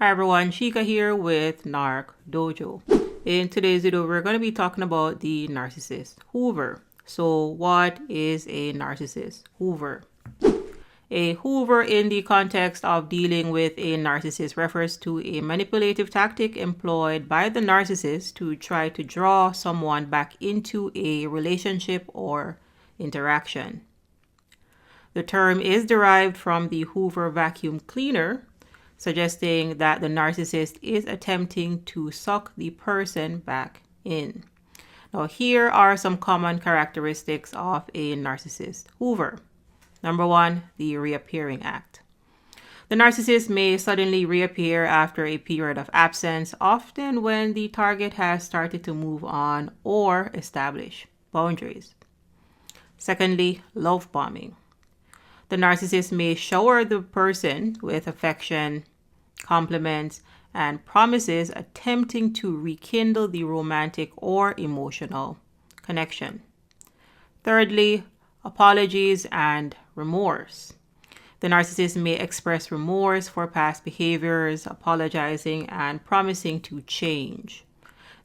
Hi everyone, Shika here with NarcDojo. In today's video, we're going to be talking about the narcissist Hoover. So what is a narcissist Hoover? A Hoover in the context of dealing with a narcissist refers to a manipulative tactic employed by the narcissist to try to draw someone back into a relationship or interaction. The term is derived from the Hoover vacuum cleaner, suggesting that the narcissist is attempting to suck the person back in. Now, here are some common characteristics of a narcissist Hoover. Number one, the Reappearing Act. The narcissist may suddenly reappear after a period of absence, often when the target has started to move on or establish boundaries. Secondly, love bombing. The narcissist may shower the person with affection, compliments, and promises, attempting to rekindle the romantic or emotional connection. Thirdly, apologies and remorse. The narcissist may express remorse for past behaviors, apologizing and promising to change.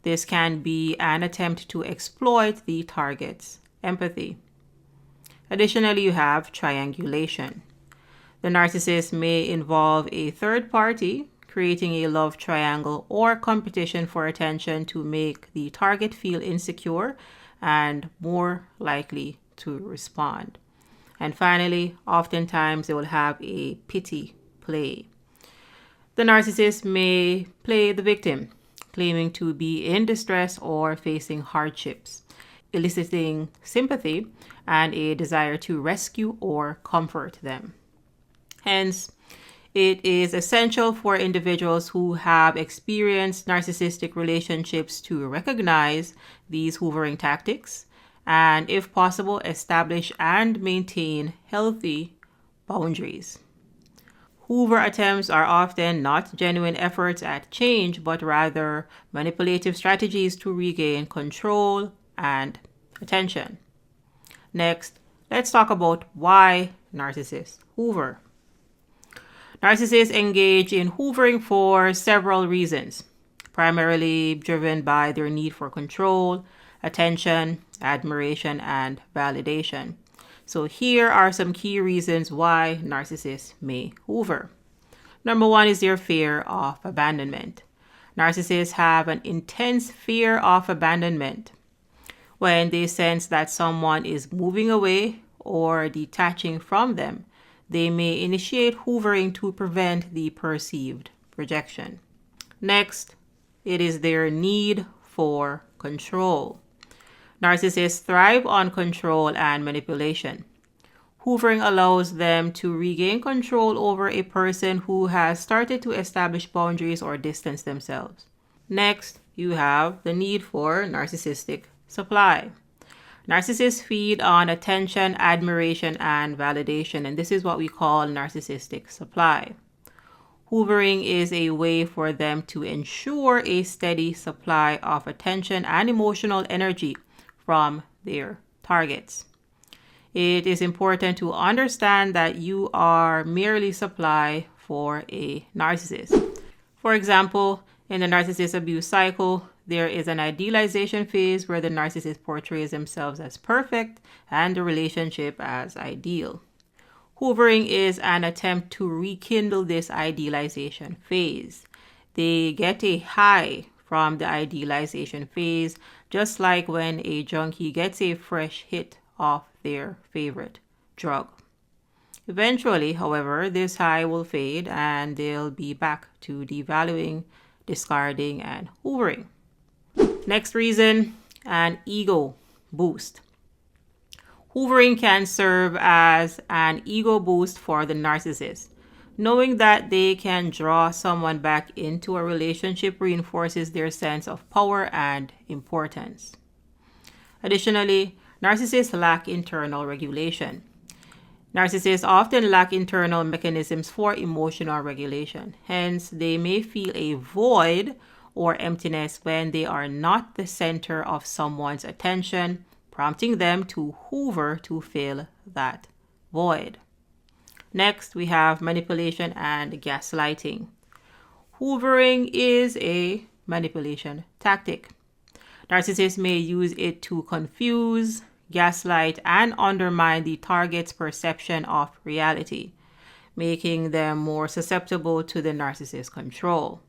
This can be an attempt to exploit the target's empathy. Additionally, you have triangulation. The narcissist may involve a third party, creating a love triangle or competition for attention to make the target feel insecure and more likely to respond. And finally, oftentimes they will have a pity play. The narcissist may play the victim, claiming to be in distress or facing hardships, eliciting sympathy and a desire to rescue or comfort them. Hence, it is essential for individuals who have experienced narcissistic relationships to recognize these hoovering tactics and, if possible, establish and maintain healthy boundaries. Hoover attempts are often not genuine efforts at change, but rather manipulative strategies to regain control and attention. Next, let's talk about why narcissists hoover. Narcissists engage in hoovering for several reasons, primarily driven by their need for control, attention, admiration, and validation. So here are some key reasons why narcissists may hoover. Number one is their fear of abandonment. Narcissists have an intense fear of abandonment. When they sense that someone is moving away or detaching from them, they may initiate hoovering to prevent the perceived rejection. Next, it is their need for control. Narcissists thrive on control and manipulation. Hoovering allows them to regain control over a person who has started to establish boundaries or distance themselves. Next, you have the need for narcissistic supply. Narcissists feed on attention, admiration, and validation, and this is what we call narcissistic supply. Hoovering is a way for them to ensure a steady supply of attention and emotional energy from their targets. It is important to understand that you are merely supply for a narcissist. For example, in the narcissist abuse cycle, there is an idealization phase where the narcissist portrays themselves as perfect and the relationship as ideal. Hoovering is an attempt to rekindle this idealization phase. They get a high from the idealization phase, just like when a junkie gets a fresh hit of their favorite drug. Eventually, however, this high will fade and they'll be back to devaluing, discarding, and hoovering. Next reason, an ego boost. Hoovering can serve as an ego boost for the narcissist. Knowing that they can draw someone back into a relationship reinforces their sense of power and importance. Additionally, narcissists lack internal regulation. Narcissists often lack internal mechanisms for emotional regulation. Hence, they may feel a void or emptiness when they are not the center of someone's attention, prompting them to hoover to fill that void. Next, we have manipulation and gaslighting. Hoovering is a manipulation tactic. Narcissists may use it to confuse, gaslight, and undermine the target's perception of reality, making them more susceptible to the narcissist's control.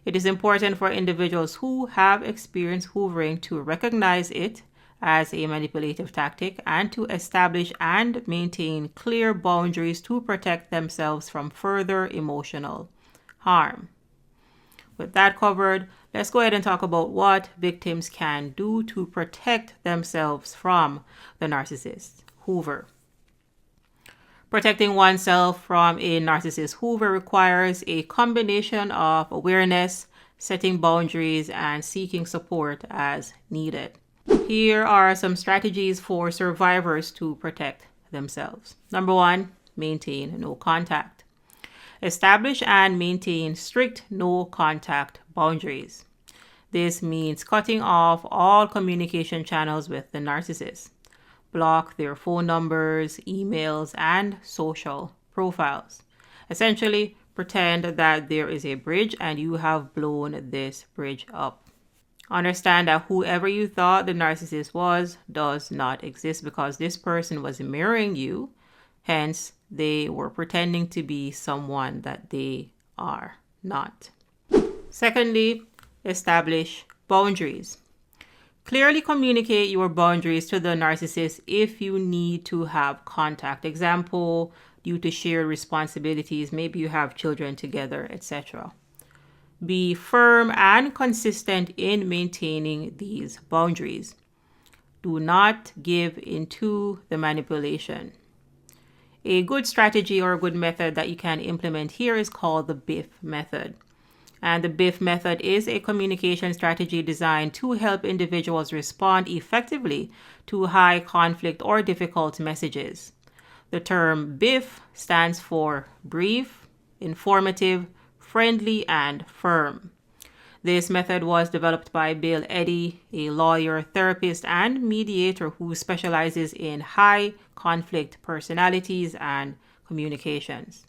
It is important for individuals who have experienced hoovering to recognize it as a manipulative tactic and to establish and maintain clear boundaries to protect themselves from further emotional harm. With that covered, let's go ahead and talk about what victims can do to protect themselves from the narcissist hoover. Protecting oneself from a narcissist hoover requires a combination of awareness, setting boundaries, and seeking support as needed. Here are some strategies for survivors to protect themselves. Number 1, maintain no contact. Establish and maintain strict no contact boundaries. This means cutting off all communication channels with the narcissist. Block their phone numbers, emails, and social profiles. Essentially, pretend that there is a bridge and you have blown this bridge up. Understand that whoever you thought the narcissist was does not exist because this person was mirroring you. Hence, they were pretending to be someone that they are not. Secondly, establish boundaries. Clearly communicate your boundaries to the narcissist if you need to have contact. Example, due to shared responsibilities, maybe you have children together, etc. Be firm and consistent in maintaining these boundaries. Do not give into the manipulation. A good strategy or a good method that you can implement here is called the BIFF method. And the BIFF method is a communication strategy designed to help individuals respond effectively to high conflict or difficult messages. The term BIFF stands for brief, informative, friendly, and firm. This method was developed by Bill Eddy, a lawyer, therapist, and mediator who specializes in high conflict personalities and communications.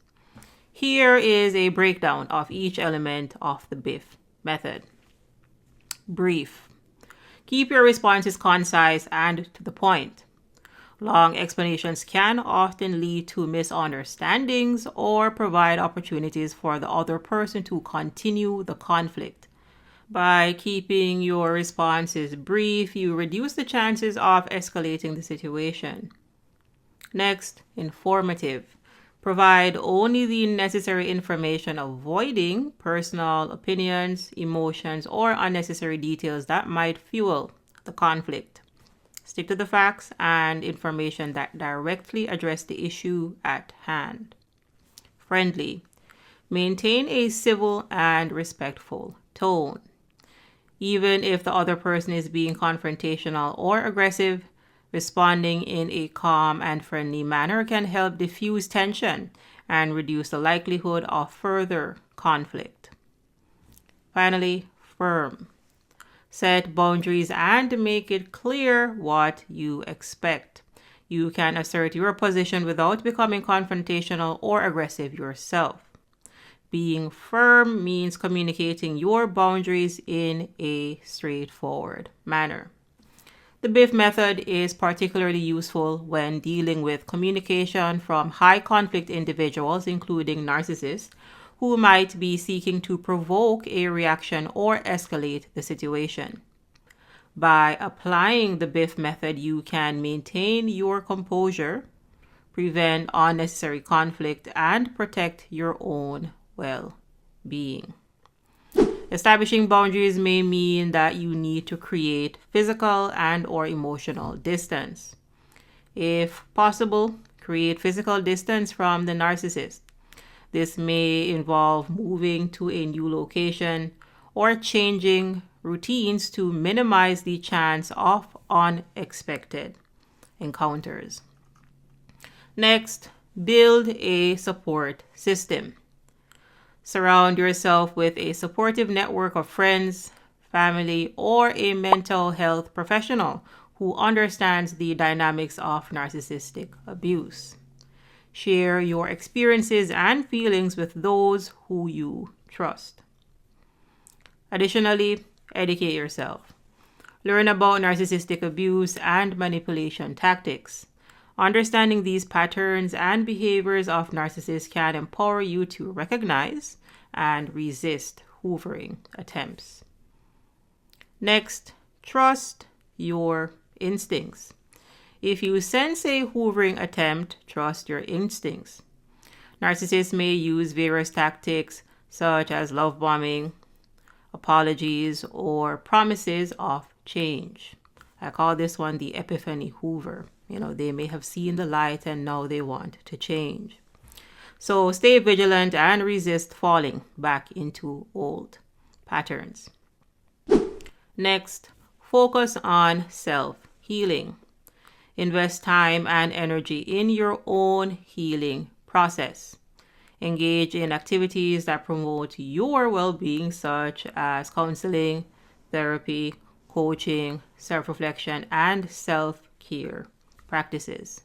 Here is a breakdown of each element of the BIFF method. Brief. Keep your responses concise and to the point. Long explanations can often lead to misunderstandings or provide opportunities for the other person to continue the conflict. By keeping your responses brief, you reduce the chances of escalating the situation. Next, informative. Provide only the necessary information, avoiding personal opinions, emotions, or unnecessary details that might fuel the conflict. Stick to the facts and information that directly address the issue at hand. Friendly. Maintain a civil and respectful tone. Even if the other person is being confrontational or aggressive, responding in a calm and friendly manner can help diffuse tension and reduce the likelihood of further conflict. Finally, firm. Set boundaries and make it clear what you expect. You can assert your position without becoming confrontational or aggressive yourself. Being firm means communicating your boundaries in a straightforward manner. The BIFF method is particularly useful when dealing with communication from high conflict individuals, including narcissists, who might be seeking to provoke a reaction or escalate the situation. By applying the BIFF method, you can maintain your composure, prevent unnecessary conflict, and protect your own well-being. Establishing boundaries may mean that you need to create physical and or emotional distance. If possible, create physical distance from the narcissist. This may involve moving to a new location or changing routines to minimize the chance of unexpected encounters. Next, build a support system. Surround yourself with a supportive network of friends, family, or a mental health professional who understands the dynamics of narcissistic abuse. Share your experiences and feelings with those who you trust. Additionally, educate yourself. Learn about narcissistic abuse and manipulation tactics. Understanding these patterns and behaviors of narcissists can empower you to recognize and resist hoovering attempts. Next, trust your instincts. If you sense a hoovering attempt, trust your instincts. Narcissists may use various tactics such as love bombing, apologies, or promises of change. I call this one the epiphany hoover. They may have seen the light and now they want to change. So stay vigilant and resist falling back into old patterns. Next, focus on self-healing. Invest time and energy in your own healing process. Engage in activities that promote your well-being, such as counseling, therapy, coaching, self-reflection, and self-care practices.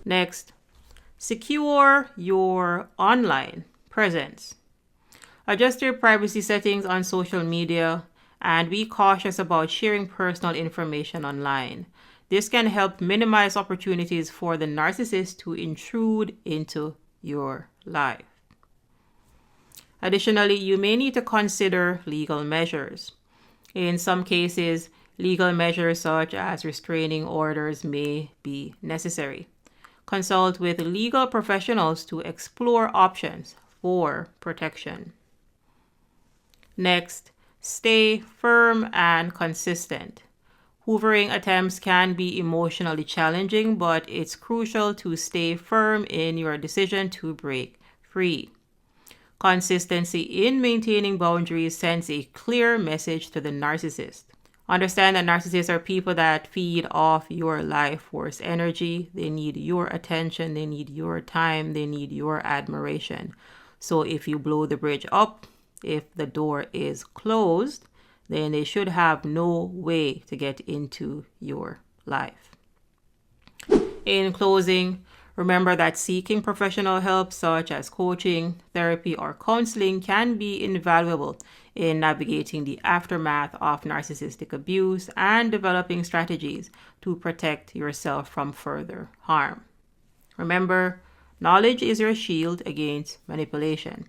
Next, secure your online presence. Adjust your privacy settings on social media and be cautious about sharing personal information online. This can help minimize opportunities for the narcissist to intrude into your life. Additionally, you may need to consider legal measures. In some cases, legal measures such as restraining orders may be necessary. Consult with legal professionals to explore options for protection. Next, stay firm and consistent. Hoovering attempts can be emotionally challenging, but it's crucial to stay firm in your decision to break free. Consistency in maintaining boundaries sends a clear message to the narcissist. Understand that narcissists are people that feed off your life force energy. They need your attention, they need your time, they need your admiration. So if you blow the bridge up, if the door is closed, then they should have no way to get into your life. In closing, remember that seeking professional help such as coaching, therapy, or counseling can be invaluable in navigating the aftermath of narcissistic abuse and developing strategies to protect yourself from further harm. Remember, knowledge is your shield against manipulation.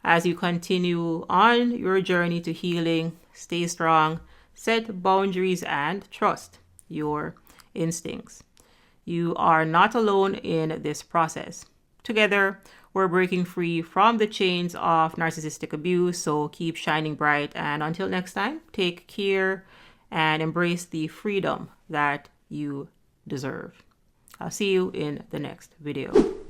As you continue on your journey to healing, stay strong, set boundaries, and trust your instincts. You are not alone in this process. Together, we're breaking free from the chains of narcissistic abuse, so keep shining bright. And until next time, take care and embrace the freedom that you deserve. I'll see you in the next video.